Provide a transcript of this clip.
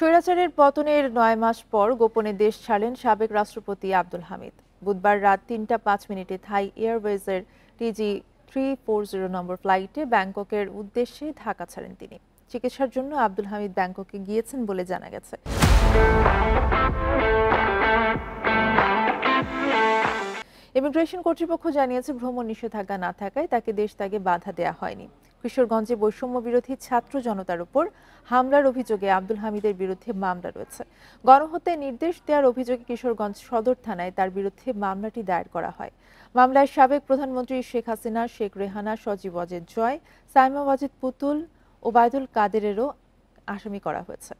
স্বৈরাচারের পতনের ৯ মাস পর গোপনে দেশ ছাড়লেন সাবেক রাষ্ট্রপতি আব্দুল হামিদ। বুধবার রাত ৩টা ৫ মিনিটে থাই এয়ারওয়েজের TG340 নম্বর ফ্লাইটে ব্যাংককের উদ্দেশ্যে ঢাকা ছাড়েন তিনি। চিকিৎসার জন্য আব্দুল হামিদ ব্যাংককে গিয়েছেন বলে জানা গেছে। ইমিগ্রেশন কর্তৃপক্ষ জানিয়েছে, ভ্রমণ নিষেধাজ্ঞা না থাকায় তাকে দেশ ত্যাগে বাধা দেওয়া হয়নি। কিশোরগঞ্জে বৈষম্য বিরোধী ছাত্র জনতার উপর হামলার অভিযোগে আব্দুল হামিদের বিরুদ্ধে মামলা রয়েছে। গণহত্যায় নির্দেশ দেওয়ার অভিযোগে কিশোরগঞ্জ সদর থানায় তার বিরুদ্ধে মামলাটি দায়ের করা হয়। মামলায় সাবেক প্রধানমন্ত্রী শেখ হাসিনা, শেখ রেহানা, সজীব ওয়াজেদ জয়, সাইমা ওয়াজেদ পুতুল, ওবায়দুল কাদেরেরও আসামি করা হয়েছে।